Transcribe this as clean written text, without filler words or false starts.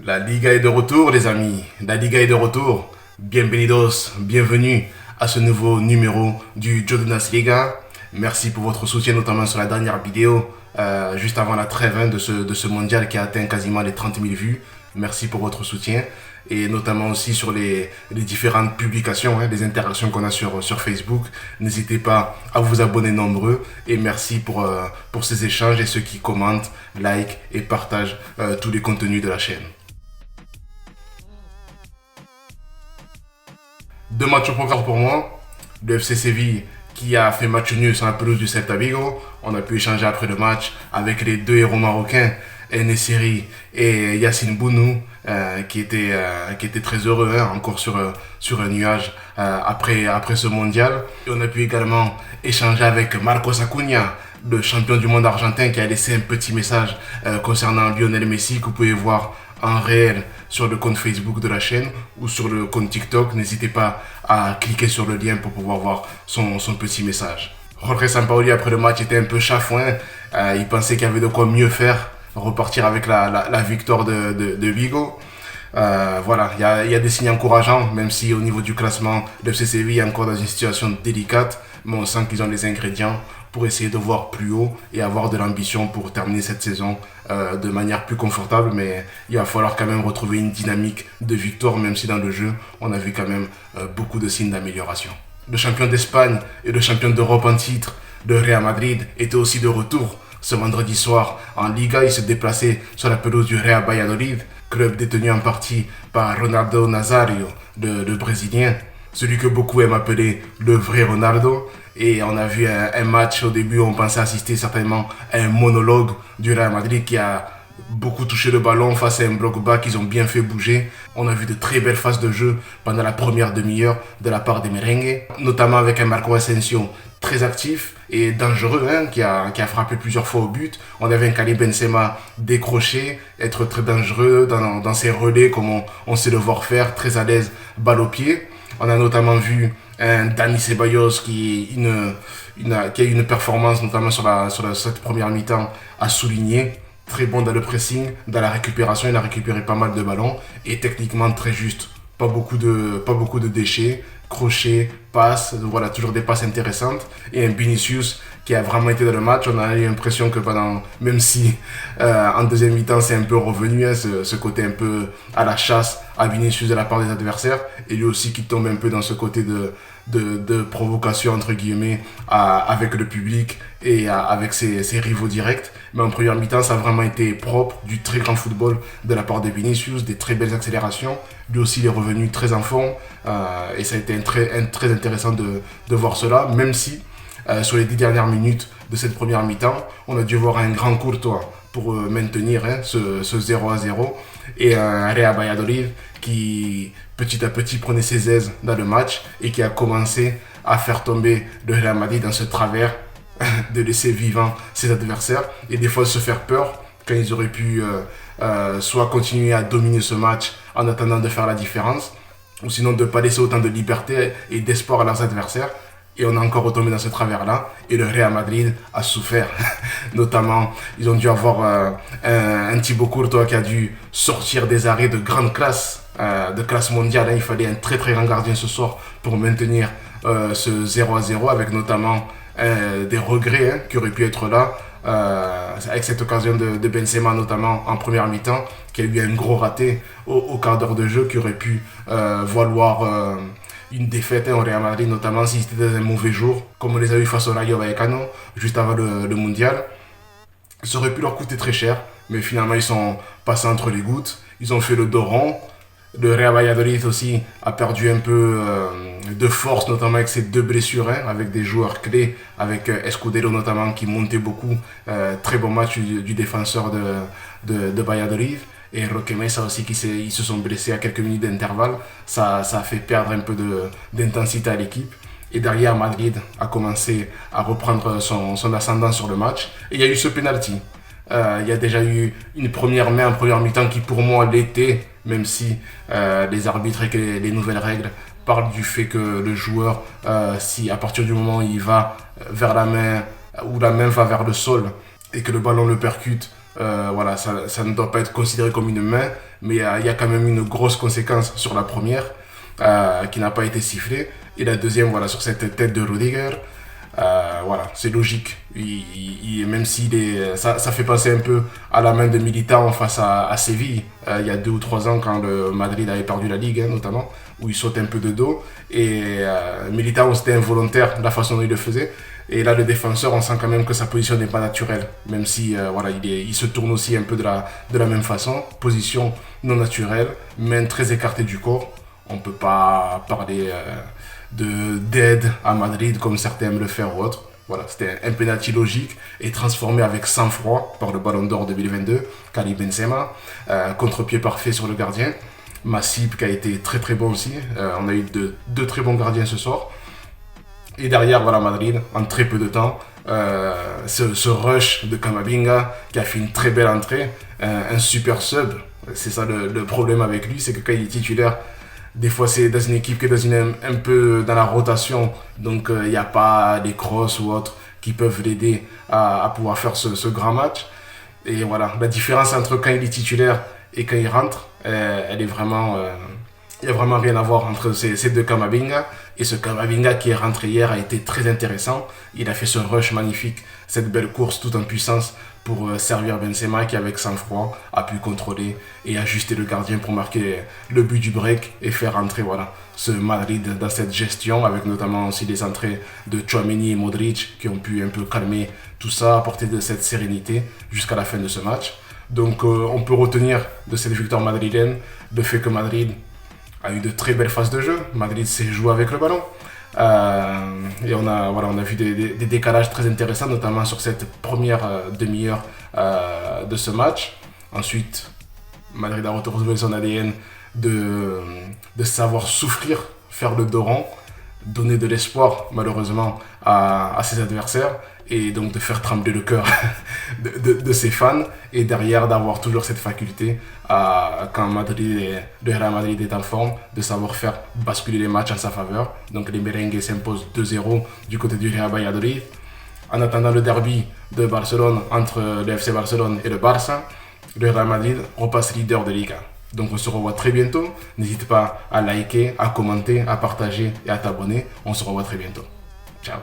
La Liga est de retour, les amis. La Liga est de retour. Bienvenidos, bienvenue à ce nouveau numéro du Jodonas Liga. Merci pour votre soutien, notamment sur la dernière vidéo, juste avant la trêve de ce mondial qui a atteint quasiment les 30 000 vues. Merci pour votre soutien. Et notamment aussi sur les différentes publications, les interactions qu'on a sur Facebook. N'hésitez pas à vous abonner nombreux. Et merci pour ces échanges et ceux qui commentent, like et partagent tous les contenus de la chaîne. Deux matchs au programme pour moi. Le FC Séville qui a fait match nul sur la pelouse du Celta Vigo. On a pu échanger après le match avec les deux héros marocains, Enesiri et Yacine Bounou, qui étaient très heureux, encore sur un nuage après ce mondial. Et on a pu également échanger avec Marcos Acuna, le champion du monde argentin, qui a laissé un petit message concernant Lionel Messi que vous pouvez voir en réel sur le compte Facebook de la chaîne ou sur le compte TikTok. N'hésitez pas à cliquer sur le lien pour pouvoir voir son petit message. Jorge Sampaoli après le match était un peu chafouin. Il pensait qu'il y avait de quoi mieux faire, repartir avec la victoire de Vigo. Voilà, il y a des signes encourageants, même si au niveau du classement, le FC Séville est encore dans une situation délicate, mais on sent qu'ils ont les ingrédients pour essayer de voir plus haut et avoir de l'ambition pour terminer cette saison de manière plus confortable. Mais il va falloir quand même retrouver une dynamique de victoire, même si dans le jeu, on a vu quand même beaucoup de signes d'amélioration. Le champion d'Espagne et le champion d'Europe en titre, le Real Madrid, était aussi de retour ce vendredi soir en Liga. Il se déplaçait sur la pelouse du Real Valladolid, club détenu en partie par Ronaldo Nazario, le Brésilien, celui que beaucoup aiment appeler le vrai Ronaldo. Et on a vu un match au début où on pensait assister certainement à un monologue du Real Madrid qui a beaucoup touché le ballon face à un bloc bas qu'ils ont bien fait bouger. On a vu de très belles phases de jeu pendant la première demi-heure de la part des merengues, notamment avec un Marco Asensio très actif et dangereux, qui a frappé plusieurs fois au but. On avait un Karim Benzema décroché, être très dangereux dans ses relais comme on sait le voir faire, très à l'aise, balle au pied. On a notamment vu un Dani Ceballos qui a eu une performance, notamment sur cette première mi-temps, à souligner. Très bon dans le pressing, dans la récupération, il a récupéré pas mal de ballons et techniquement très juste. Pas beaucoup de déchets, crochets, passes, voilà, toujours des passes intéressantes. Et un Vinicius qui a vraiment été dans le match. On a eu l'impression que même si en deuxième mi-temps c'est un peu revenu, ce côté un peu à la chasse à Vinicius de la part des adversaires, et lui aussi qui tombe un peu dans ce côté de provocation entre guillemets avec le public et avec ses rivaux directs. Mais en première mi-temps, ça a vraiment été propre, du très grand football de la part de Vinicius, des très belles accélérations. Lui aussi, il est revenu très en fond, et ça a été très intéressant de voir cela, même si sur les 10 dernières minutes de cette première mi-temps, on a dû voir un grand Courtois pour maintenir ce 0-0, et un Real Valladolid qui petit à petit prenait ses aises dans le match et qui a commencé à faire tomber le Real Madrid dans ce travers de laisser vivant ses adversaires et des fois se faire peur quand ils auraient pu soit continuer à dominer ce match en attendant de faire la différence, ou sinon de ne pas laisser autant de liberté et d'espoir à leurs adversaires. Et on a encore retombé dans ce travers-là. Et le Real Madrid a souffert. Notamment, ils ont dû avoir un Thibaut Courtois qui a dû sortir des arrêts de grande classe, de classe mondiale. Il fallait un très très grand gardien ce soir pour maintenir ce 0-0, avec notamment des regrets qui auraient pu être là. Avec cette occasion de Benzema notamment en première mi-temps, qui a eu un gros raté au quart d'heure de jeu, qui aurait pu valoir une défaite au Real Madrid, notamment si c'était dans un mauvais jour, comme on les a eu face au Rayo Vallecano juste avant le mondial. Ça aurait pu leur coûter très cher, mais finalement ils sont passés entre les gouttes, ils ont fait le dos rond. Le Real Valladolid aussi a perdu un peu de force, notamment avec ses deux blessures, avec des joueurs clés, avec Escudero notamment qui montait beaucoup. Très bon match du défenseur de Valladolid. Et Roque Mesa aussi ils se sont blessés à quelques minutes d'intervalle. Ça a fait perdre un peu d'intensité à l'équipe. Et derrière, Madrid a commencé à reprendre son ascendant sur le match. Et il y a eu ce penalty. Il y a déjà eu une première main en première mi-temps qui pour moi l'était, même si les arbitres et les nouvelles règles parlent du fait que le joueur, si à partir du moment où il va vers la main, ou la main va vers le sol, et que le ballon le percute, Voilà, ça ne doit pas être considéré comme une main, mais il y a quand même une grosse conséquence sur la première qui n'a pas été sifflée. Et la deuxième, voilà, sur cette tête de Rudiger. Voilà, c'est logique. Même si ça fait penser un peu à la main de Militao face à Séville, il y a 2 ou 3 ans quand le Madrid avait perdu la Ligue, hein, notamment, où il saute un peu de dos. Et Militao, c'était involontaire la façon dont il le faisait. Et là, le défenseur, on sent quand même que sa position n'est pas naturelle, même si voilà, il se tourne aussi un peu de la même façon. Position non naturelle, main très écartée du corps. On ne peut pas parler d'aide à Madrid comme certains aiment le faire ou autre. Voilà, c'était un penalty logique et transformé avec sang-froid par le Ballon d'Or 2022, Karim Benzema, contre-pied parfait sur le gardien. Masip qui a été très très bon aussi. On a eu deux très bons gardiens ce soir. Et derrière, voilà, Madrid, en très peu de temps, ce rush de Camavinga qui a fait une très belle entrée, un super sub. C'est ça le problème avec lui, c'est que quand il est titulaire, des fois c'est dans une équipe qui est un peu dans la rotation, donc il n'y a pas des crosses ou autres qui peuvent l'aider à pouvoir faire ce grand match. Et voilà, la différence entre quand il est titulaire et quand il rentre, elle est vraiment... il n'y a vraiment rien à voir entre ces deux Camavinga. Et ce Camavinga qui est rentré hier a été très intéressant. Il a fait ce rush magnifique, cette belle course tout en puissance pour servir Benzema qui avec sang-froid a pu contrôler et ajuster le gardien pour marquer le but du break et faire rentrer voilà, ce Madrid dans cette gestion avec notamment aussi les entrées de Tchouaméni et Modric qui ont pu un peu calmer tout ça, apporter de cette sérénité jusqu'à la fin de ce match. Donc on peut retenir de cette victoire madrilène le fait que Madrid a eu de très belles phases de jeu. Madrid s'est joué avec le ballon. Et on a vu des décalages très intéressants, notamment sur cette première demi-heure de ce match. Ensuite, Madrid a retrouvé son ADN de savoir souffrir, faire le dos rond, donner de l'espoir malheureusement à ses adversaires et donc de faire trembler le cœur de ses fans et derrière d'avoir toujours cette faculté quand le Real Madrid est en forme de savoir faire basculer les matchs en sa faveur. Donc les merengues s'imposent 2-0 du côté du Real Valladolid. En attendant le derby de Barcelone entre le FC Barcelone et le Barça, le Real Madrid repasse leader de Liga. Donc on se revoit très bientôt. N'hésite pas à liker, à commenter, à partager et à t'abonner. On se revoit très bientôt. Ciao.